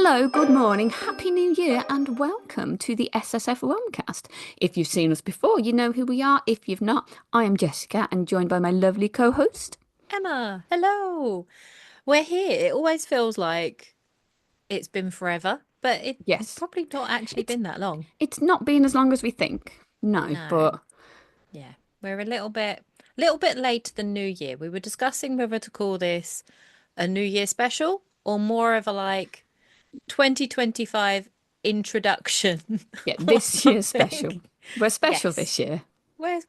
Hello, good morning, happy new year, and welcome to the SSF Romcast. If you've seen us before, you know who we are. If you've not, I am Jessica and joined by my lovely co-host. Emma, hello. We're here. It always feels like it's been forever, but it's Yes, probably not actually it's been that long. it's not been as long as we think. No, No. but Yeah. We're a little bit late to the new year. We were discussing whether to call this a New Year special or more of a 2025 introduction yeah, or this year's something. special. We're special Yes. this year. We're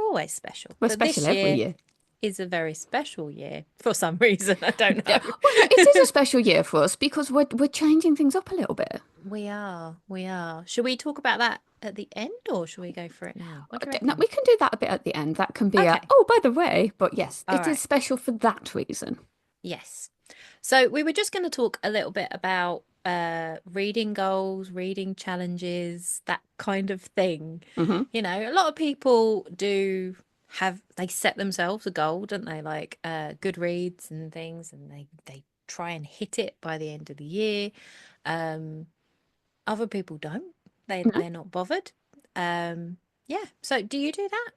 always special. We're But special this every year year. is a very special year for some reason. I don't Yeah, know. well, no, it is a special year for us because we're changing things up a little bit. We are, we are. Should we talk about that at the end or should we go for it now? What do you No, reckon? we can do that a bit at the end. That can be a, Okay. oh, by the way, but yes, All it is right. special for that reason. Yes. So we were just going to talk a little bit about reading goals, reading challenges, that kind of thing. Hmm. A lot of people do they set themselves a goal, don't they? Like Goodreads and things, and they try and hit it by the end of the year. Um, Other people don't. They're not bothered. Yeah. So do you do that?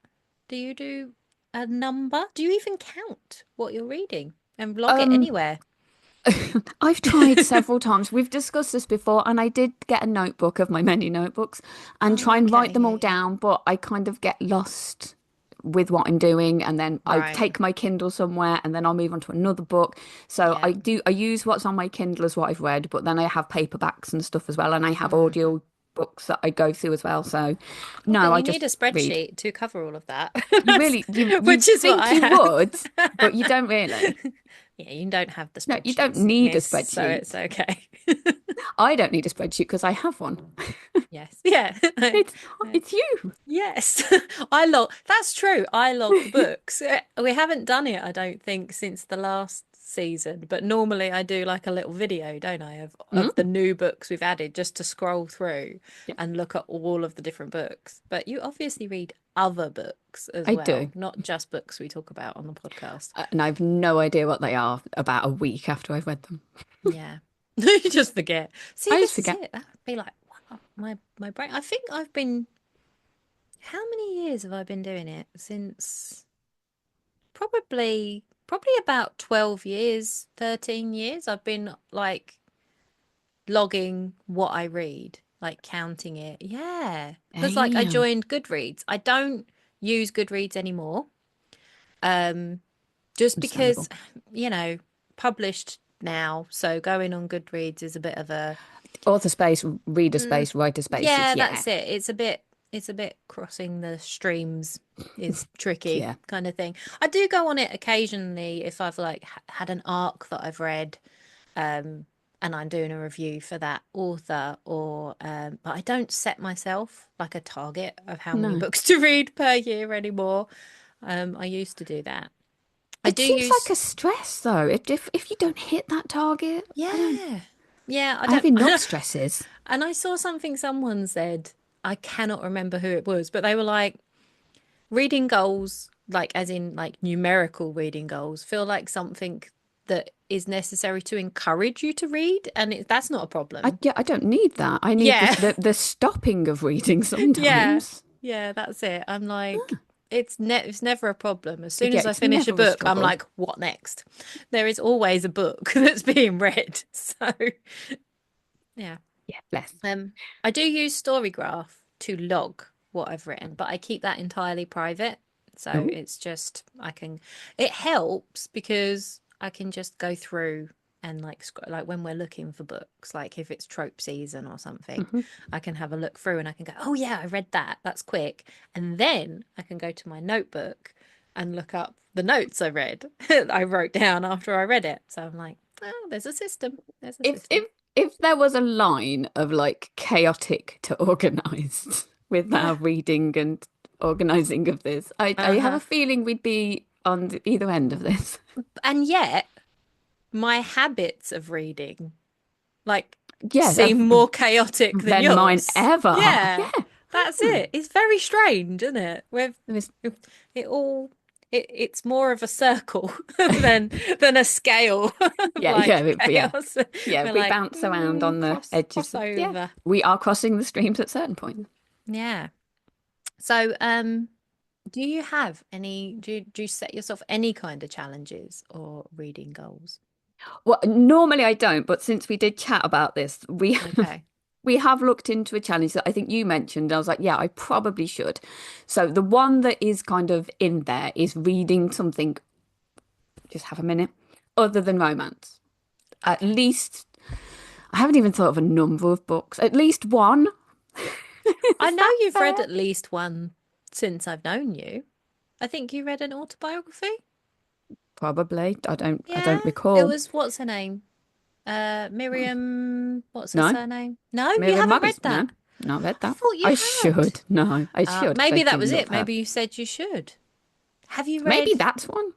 Do you do a number? Do you even count what you're reading and log it Um, anywhere? I've tried several times. We've discussed this before, and I did get a notebook of my many notebooks and Oh, try and okay. write them Yeah, all yeah. down, but I kind of get lost with what I'm doing, and then I Right. take my Kindle somewhere, and then I'll move on to another book. So Yeah. I use what's on my Kindle as what I've read, but then I have paperbacks and stuff as well, and I have Hmm. audio books that I go through as well. So Well, no, then I you just need a read. spreadsheet to cover all of that. You really, Which you'd is what think I you would, have. but you don't really. Yeah, you don't have the No, you don't spreadsheets, need a miss, so it's spreadsheet. okay. I don't need a spreadsheet because I have one. Yes. Yeah. It's it's you. Yes, That's true. I log the books. We haven't done it, I don't think, since the last season. But normally I do like a little video, don't I, of the Mm, new books we've added, just to scroll through yeah, and look at all of the different books. But you obviously read other books as I well, do. not just books we talk about on the podcast. And I've no idea what they are about a week after I've read them. Yeah, you just forget. See, I just this is forget. it. That'd be like, wow, my brain. I think I've been. How many years have I been doing it? Since. Probably about 12 years, 13 years. I've been logging what I read, like counting it. Yeah. Because I Damn. joined Goodreads. I don't use Goodreads anymore. Um, just because, Understandable. you know, published now, so going on Goodreads is a bit of a Author space, reader mm, space, writer space. It's yeah, yeah. that's it. It's a bit crossing the streams is tricky Yeah. kind of thing. I do go on it occasionally if I've had an arc that I've read, um, and I'm doing a review for that author, or but I don't set myself like a target of how many No. books to read per year anymore. I used to do that. I It do seems like use a stress though. If you don't hit that target, I don't. yeah. Yeah, I I have don't enough stresses. and I saw something someone said, I cannot remember who it was, but they were like reading goals, like as in like numerical reading goals, feel like something that is necessary to encourage you to read, and that's not a problem. I don't need that. I need Yeah, the stopping of reading yeah, sometimes. yeah. That's it. I'm like, it's never a problem. As soon Yeah, as I it's finish a never a book, I'm struggle. like, what next? There is always a book that's being read. So yeah. Yeah, bless. Um, I do use Storygraph to log what I've written, but I keep that entirely private. So Oh. it's just it helps because I can just go through and like when we're looking for books, like if it's trope season or something, Hmm. I can have a look through and I can go, oh yeah, I read that. That's quick. And then I can go to my notebook and look up the notes I read I wrote down after I read it. So I'm like, oh, there's a system. There's a If system. there was a line of like chaotic to organized with our reading and organizing of this, I have Uh-huh. a feeling we'd be on either end of this. And yet, my habits of reading like Yes, seem more chaotic than than mine yours. ever are. Yeah, Yeah. that's Hmm. it. It's very strange, isn't it? There is It all. it's more of a circle than a scale, Yeah, yeah, like yeah. chaos. Yeah, We're we like, bounce around on the edges. Yeah, crossover. we are crossing the streams at certain points. Yeah. So, do you have any, do you set yourself any kind of challenges or reading goals? Well, normally I don't, but since we did chat about this, we Okay. we have looked into a challenge that I think you mentioned. I was like, yeah, I probably should. So the one that is kind of in there is reading something, just have a minute, other than romance. At Okay. least, I haven't even thought of a number of books. At least one. I Is know that you've read fair? at least one since I've known you. I think you read an autobiography. Probably. I Yeah. don't It recall. was, what's her name? Miriam, what's her No. surname? No, you Miriam haven't read Morris. that. No, not read I that. thought you I had. should. No, I should because I Maybe that do was love it. her. Maybe you said you should. Have you Maybe read? that's one.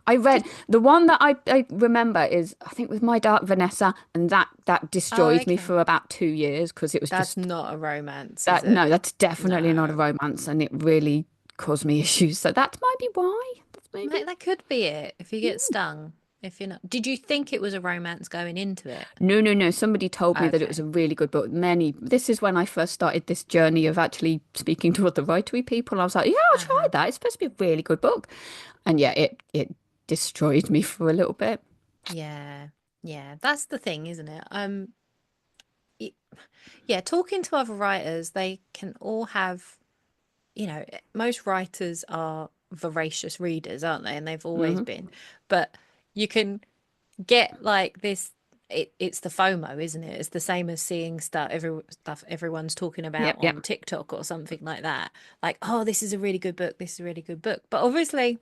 I Did, read the one that I remember is I think with My Dark Vanessa, and that oh, destroyed me okay. for about 2 years because it was That's just not a romance, is that. it? No, that's definitely not a No. romance, and it really caused me issues. So that might be why. That's maybe. Mate, that could be it if you get stung. If you're not. Did you think it was a romance going into it? No, no, no. Somebody told me that it was Okay. a really good book. This is when I first started this journey of actually speaking to other writery people. I was like, yeah, I'll try Uh-huh. that. It's supposed to be a really good book. And yeah, it destroyed me for a little bit. Yeah. Yeah. That's the thing, isn't it? Y- yeah, talking to other writers, they can all have, most writers are voracious readers, aren't they? And they've always Hmm. been. But you can get like this. It's the FOMO, isn't it? It's the same as seeing stuff everyone's talking about Yep, yep. on TikTok or something like that. Like, oh, this is a really good book. This is a really good book. But obviously,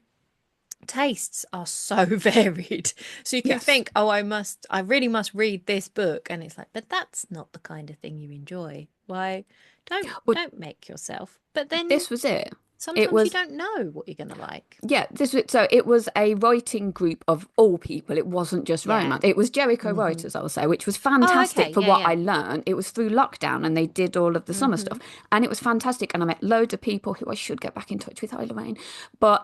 tastes are so varied. So you can Yes. think, oh, I really must read this book. And it's like, but that's not the kind of thing you enjoy. Why? Don't Well, don't make yourself. But then this was it. It sometimes you was, don't know what you're gonna like. yeah, so it was a writing group of all people. It wasn't just Yeah. romance. It was Jericho Hmm. Writers, I'll say, which was Oh, okay. fantastic for Yeah, what yeah. I learned. It was through lockdown and they did all of the summer Hmm. stuff. And it was fantastic. And I met loads of people who I should get back in touch with. Hi, Lorraine. But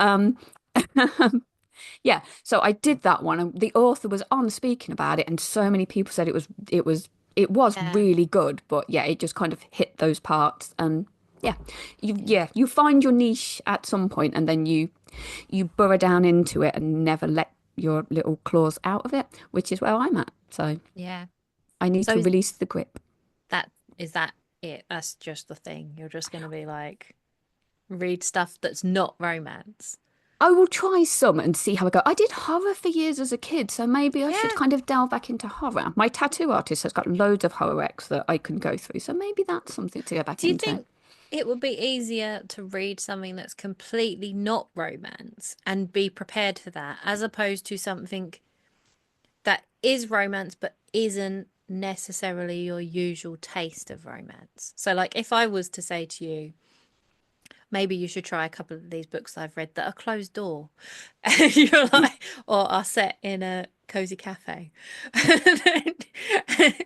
yeah, so I did that one and the author was on speaking about it and so many people said it was Yeah. really good, but yeah, it just kind of hit those parts and yeah, Yeah. you find your niche at some point and then you burrow down into it and never let your little claws out of it, which is where I'm at. So Yeah. I need So to release the grip. that is that it? That's just the thing. You're just gonna be like read stuff that's not romance. I will try some and see how I go. I did horror for years as a kid, so maybe I should Yeah. kind of delve back into horror. My tattoo artist has got loads of horror ecs that I can go through, so maybe that's something to go back Do you into. think it would be easier to read something that's completely not romance and be prepared for that, as opposed to something that is romance but isn't necessarily your usual taste of romance? So, like, if I was to say to you, maybe you should try a couple of these books I've read that are closed door. And you're like, or are set in a cozy cafe.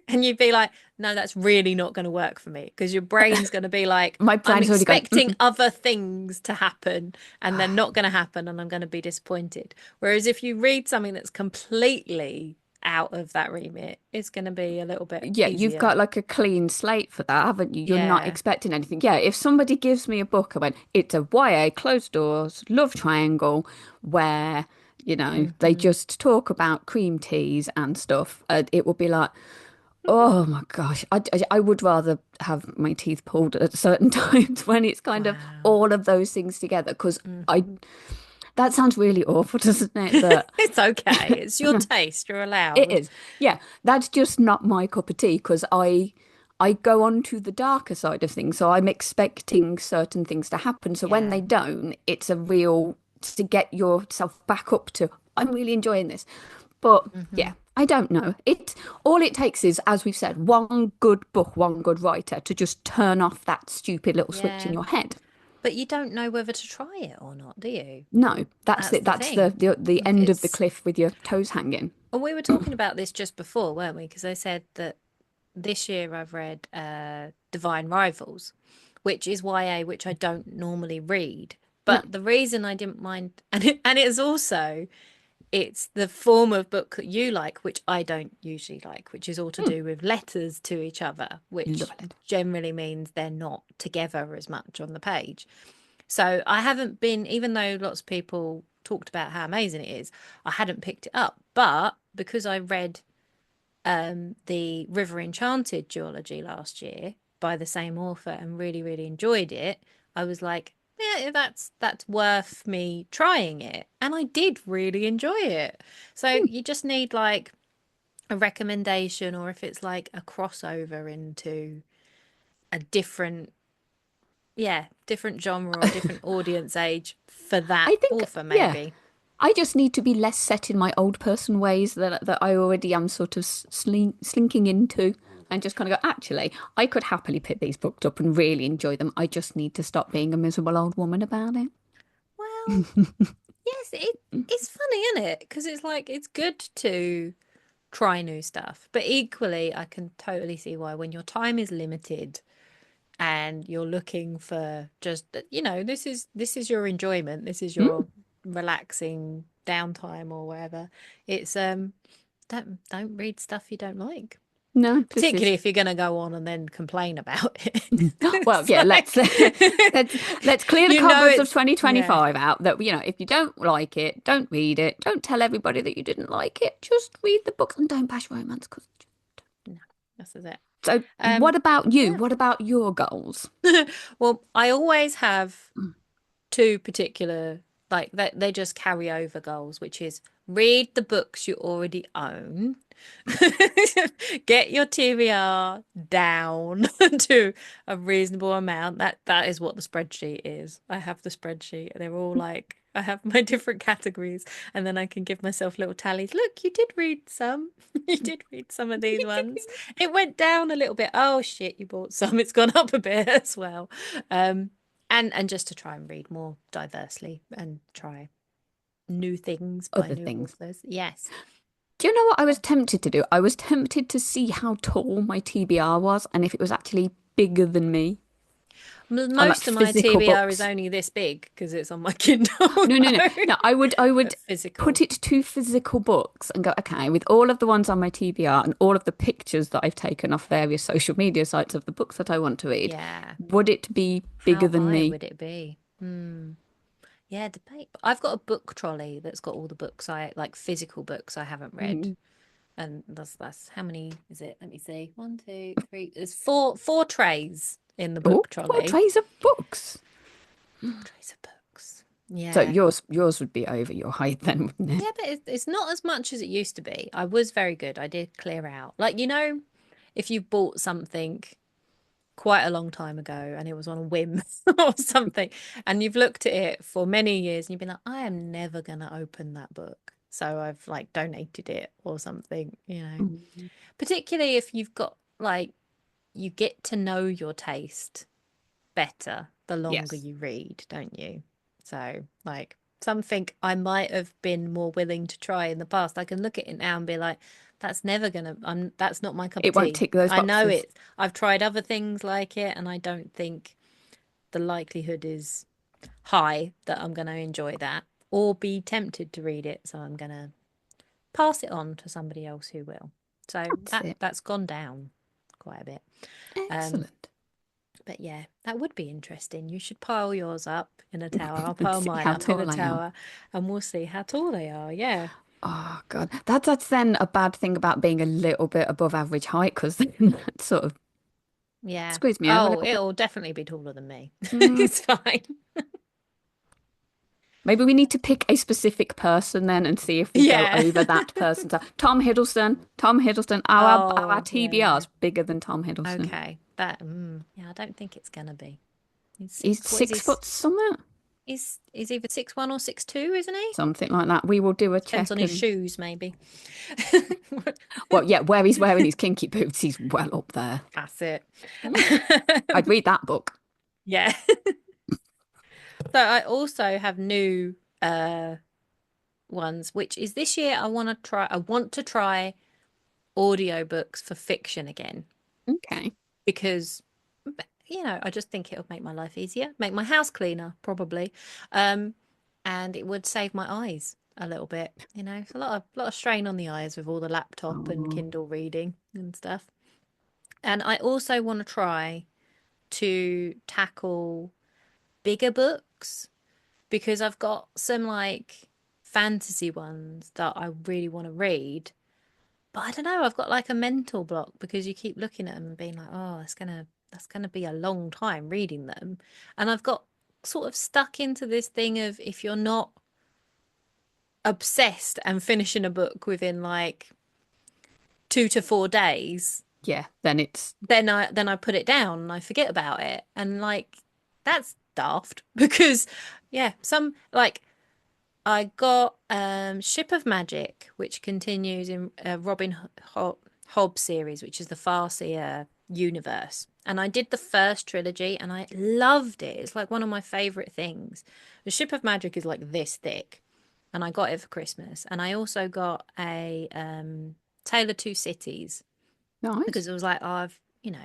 And you'd be like, no, that's really not going to work for me because your brain's going to be like, My I'm brain's already going, expecting other things to happen and they're not going to happen and I'm going to be disappointed. Whereas if you read something that's completely out of that remit, it's going to be a little bit yeah, you've easier. got like a clean slate for that, haven't you? You're not Yeah. expecting anything. Yeah, if somebody gives me a book, I went, it's a YA closed doors love triangle where, they Hmm. just talk about cream teas and stuff. It will be like, oh my gosh, I would rather have my teeth pulled at certain times when it's kind of Wow. all of those things together. Because I, Hmm. that sounds really awful, doesn't it? That It's okay. It's your taste. You're it allowed. is. Yeah, that's just not my cup of tea because I go on to the darker side of things. So I'm expecting certain things to happen. So when Yeah. they don't, it's a real to get yourself back up to I'm really enjoying this. But Hmm. yeah, I don't know. It all it takes is, as we've said, one good book, one good writer to just turn off that stupid little switch in Yeah. your head. But you don't know whether to try it or not, do you? No, that's That's it. the That's the thing. the end of the It's, cliff with your toes hanging. well, we were talking about this just before, weren't we? Because I said that this year I've read Divine Rivals, which is YA, which I don't normally read. No. But the reason I didn't mind, and it's also it's the form of book that you like, which I don't usually like, which is all to Mm, do with letters to each other, love which it. generally means they're not together as much on the page. So I haven't been, even though lots of people talked about how amazing it is, I hadn't picked it up. But because I read the River Enchanted duology last year by the same author and really, really enjoyed it, I was like, yeah, that's worth me trying it. And I did really enjoy it. So Mm, you just need like a recommendation, or if it's like a crossover into a different, yeah, different genre or different audience age for that I think, author, yeah. maybe. I just need to be less set in my old person ways that I already am sort of slinking into, and just kind of go, actually, I could happily pick these books up and really enjoy them. I just need to stop being a miserable old woman about it. Well, yes, it's funny, isn't it? Because it's like it's good to try new stuff, but equally, I can totally see why when your time is limited and you're looking for just, this is your enjoyment, this is Mm, your relaxing downtime or whatever. It's don't read stuff you don't like, no, this is particularly if you're going to go on and then complain about it. well, It's yeah, like let's clear the you know cobwebs of it's yeah. 2025 out that if you don't like it, don't read it. Don't tell everybody that you didn't like it. Just read the books and don't bash romance. No, this is it. So, what Um, about you? yeah. What about your goals? Well, I always have Mm. two particular, like that they just carry over goals, which is read the books you already own, get your TBR down to a reasonable amount. That is what the spreadsheet is. I have the spreadsheet. They're all like I have my different categories, and then I can give myself little tallies. Look, you did read some. You did read some of these ones. It went down a little bit. Oh shit, you bought some. It's gone up a bit as well. Um, and just to try and read more diversely and try new things by Other new things. authors. Yes. Do you know what I was tempted to do? I was tempted to see how tall my TBR was and if it was actually bigger than me on like Most of my physical TBR is books. only this big because it's on my Kindle. No, no, no, No, no. I would but put physical. it to physical books and go, okay, with all of the ones on my TBR and all of the pictures that I've taken off various social media sites of the books that I want to read, Yeah. would it be bigger How than high me? would it be? Hmm. Yeah, debate. I've got a book trolley that's got all the books I like, physical books I haven't read. Mm. And that's how many is it? Let me see. One, two, three. There's four trays in the Oh, book four trolley. trays of books. Four trays of books. So Yeah. yours would be over your height then, wouldn't it? Yeah, but it's not as much as it used to be. I was very good. I did clear out. Like, if you bought something quite a long time ago and it was on a whim or something, and you've looked at it for many years and you've been like, I am never going to open that book. So I've like donated it or something. Mm. Particularly if you've got like, you get to know your taste better the longer Yes. you read, don't you? So, like, something I might have been more willing to try in the past, I can look at it now and be like, that's not my cup of It won't tea. tick those I know boxes. it. I've tried other things like it, and I don't think the likelihood is high that I'm going to enjoy that or be tempted to read it. So I'm going to pass it on to somebody else who will. So That's that it. that's gone down quite a bit. Um, Excellent. but yeah, that would be interesting. You should pile yours up in a tower. I'll And pile see mine how up in a tall I am. tower and we'll see how tall they are. Yeah. Oh God, that's then a bad thing about being a little bit above average height because then that sort of Yeah. screws me over a Oh, little bit. it'll definitely be taller than me. Mm, It's fine. maybe we need to pick a specific person then and see if we go Yeah. over that person. So Tom Hiddleston, Tom Hiddleston, our Oh, yeah. TBR's bigger than Tom Hiddleston. Okay. Yeah, I don't think it's gonna be. He's He's six. What is he? 6 foot something, He's either 6'1" or 6'2", isn't he? something like that. We will do a Depends on check his and shoes, maybe. well, yeah, where he's wearing his kinky boots, he's well up there. That's it. Mm, I'd read that book. Yeah. So I also have new ones, which is this year I want to try audiobooks for fiction again Okay. because I just think it'll make my life easier, make my house cleaner, probably. Um, and it would save my eyes a little bit. It's a lot of strain on the eyes with all the laptop and Oh, Kindle reading and stuff. And I also want to try to tackle bigger books because I've got some like fantasy ones that I really want to read. But I don't know, I've got like a mental block because you keep looking at them and being like, oh, that's gonna be a long time reading them. And I've got sort of stuck into this thing of if you're not obsessed and finishing a book within like 2 to 4 days, yeah. Then it's then I put it down and I forget about it. And like that's daft because yeah, some like I got Ship of Magic, which continues in Hobb series, which is the Farseer universe. And I did the first trilogy and I loved it. It's like one of my favorite things. The Ship of Magic is like this thick, and I got it for Christmas. And I also got a Tale of Two Cities nice. because it was like, oh,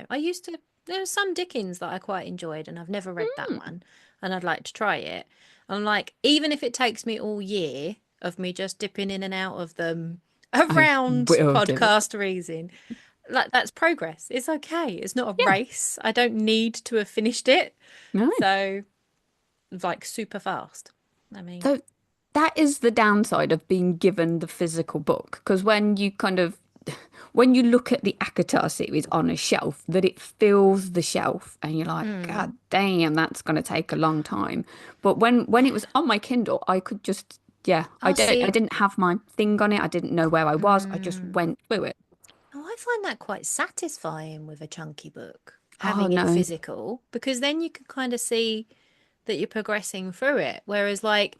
I used to, there was some Dickens that I quite enjoyed and I've never read that Mm, one and I'd like to try it. I'm like, even if it takes me all year of me just dipping in and out of them I around will do it. podcast reading, like that's progress. It's okay. It's not a Yeah, race. I don't need to have finished it. no. So, like, super fast. I mean, So that is the downside of being given the physical book, because when you look at the Akatar series on a shelf, that it fills the shelf, and you're like, mm, God damn, that's going to take a long time. But when it was on my Kindle, I could just, yeah, I'll I see. didn't have my thing on it. I didn't know where I was. I just Mm. went through it. Oh, I find that quite satisfying with a chunky book, Oh having it no, physical, because then you can kind of see that you're progressing through it. Whereas, like,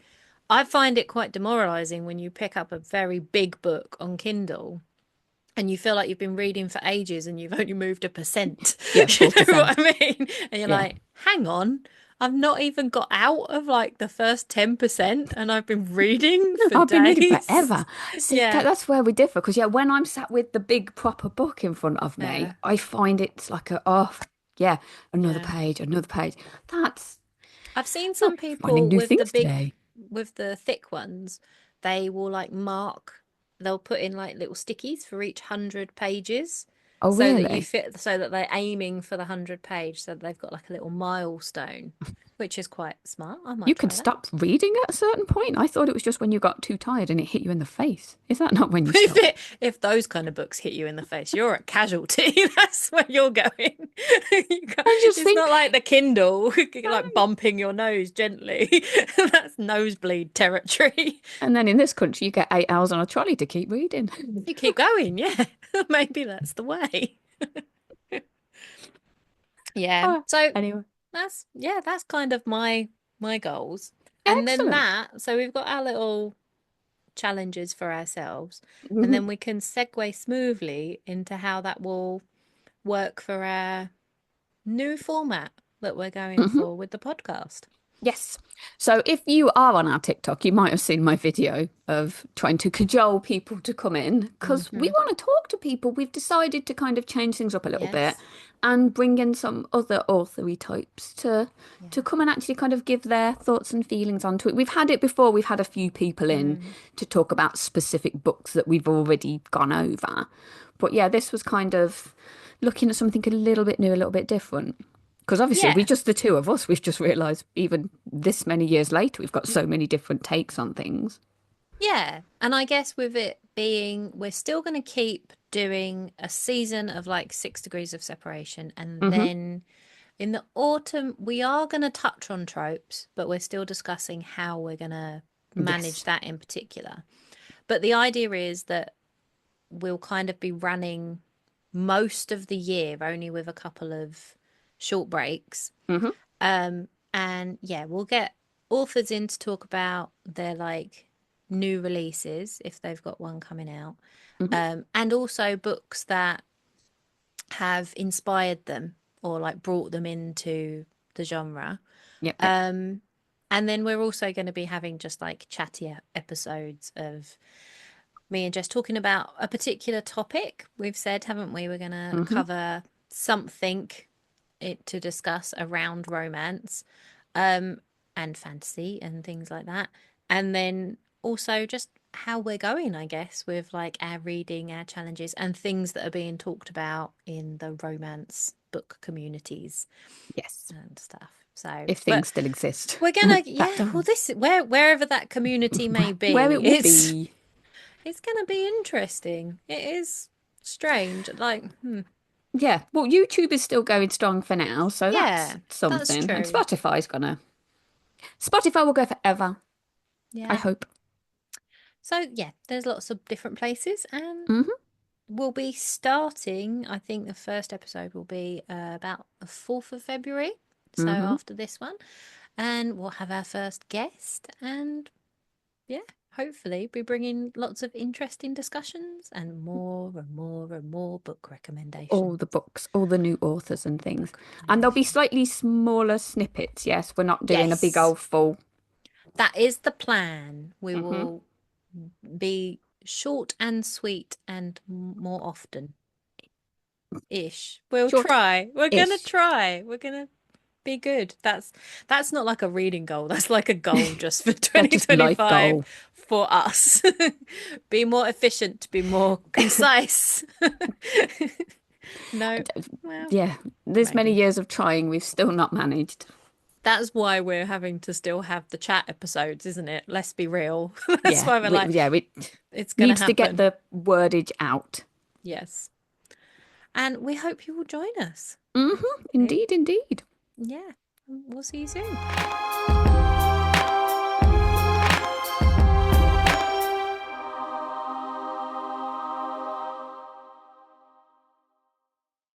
I find it quite demoralizing when you pick up a very big book on Kindle and you feel like you've been reading for ages and you've only moved a percent. yeah, You know 4%. what I mean? And you're Yeah. like, hang on, I've not even got out of like the first 10% and I've been reading No, for I've been reading days. forever. See, Yeah. that's where we differ. Because yeah, when I'm sat with the big proper book in front of me, Yeah. I find it's like yeah, another Yeah. page, another page. That's I've seen oh, some finding people new with the things big, today. with the thick ones, they will like they'll put in like little stickies for each 100 pages Oh, so that really? so that they're aiming for the 100 page, so that they've got like a little milestone, which is quite smart. I You might can try that. stop reading at a certain point. I thought it was just when you got too tired and it hit you in the face. Is that not when you If stop? if those kind of books hit you in the face, you're a casualty. That's where you're going. I just It's think, not like the Kindle, no. like bumping your nose gently. That's nosebleed territory. And then in this country, you get 8 hours on a trolley to keep reading. You keep going, yeah. Maybe that's the way. Yeah. Ah, So anyway, that's kind of my goals. And then excellent. so we've got our little challenges for ourselves, and Mhm, then we can segue smoothly into how that will work for our new format that we're going mhm. for with the podcast. Yes. So if you are on our TikTok, you might have seen my video of trying to cajole people to come in because we Hmm. want to talk to people. We've decided to kind of change things up a little bit Yes. and bring in some other authory types to Yeah. come and actually kind of give their thoughts and feelings onto it. We've had it before. We've had a few people in Mm. to talk about specific books that we've already gone over. But yeah, this was kind of looking at something a little bit new, a little bit different. Because obviously, we Yeah. just the two of us, we've just realised even this many years later, we've got so many different takes on things. Yeah. And I guess with it being, we're still going to keep doing a season of like 6 degrees of separation. And Hmm. then in the autumn, we are going to touch on tropes, but we're still discussing how we're going to manage Yes. that in particular. But the idea is that we'll kind of be running most of the year only with a couple of short breaks. Hmm. And yeah, we'll get authors in to talk about their like new releases if they've got one coming out. Hmm. And also books that have inspired them or like brought them into the genre. Yep. Yep. Um, and then we're also going to be having just like chatty episodes of me and Jess talking about a particular topic. We've said, haven't we? We're going to Hmm. cover something it to discuss around romance, um, and fantasy and things like that. And then also just how we're going, I guess, with like our reading, our challenges, and things that are being talked about in the romance book communities Yes, and stuff. So, if but things still exist we're gonna, that yeah, well, time, this wherever that community may where it be, will be. it's gonna be interesting. It is strange. Like, Yeah, well, YouTube is still going strong for now, so that's yeah, that's something. And true. Spotify will go forever, I Yeah. hope. So yeah, there's lots of different places, and Hmm. we'll be starting. I think the first episode will be about the 4th of February. So Hmm. after this one, and we'll have our first guest, and yeah, hopefully be bringing lots of interesting discussions and more and more and more book All the recommendations. books, all the new authors and things. Book And there'll be recommendations. slightly smaller snippets. Yes, we're not doing a big Yes, old full. that is the plan. We Hmm. will be short and sweet and more often ish. We'll try. We're gonna Short-ish. try. We're gonna be good. That's not like a reading goal. That's like a goal just for That's just life 2025 goal. for us. Be more efficient, be more concise. No, well, Yeah, this many maybe. years of trying, we've still not managed. That's why we're having to still have the chat episodes, isn't it? Let's be real. That's Yeah, why we're like, it it's gonna needs to get happen. the wordage out. Yes. And we hope you will join us. Hmm. Hopefully. Indeed, indeed. Yeah. We'll see you soon.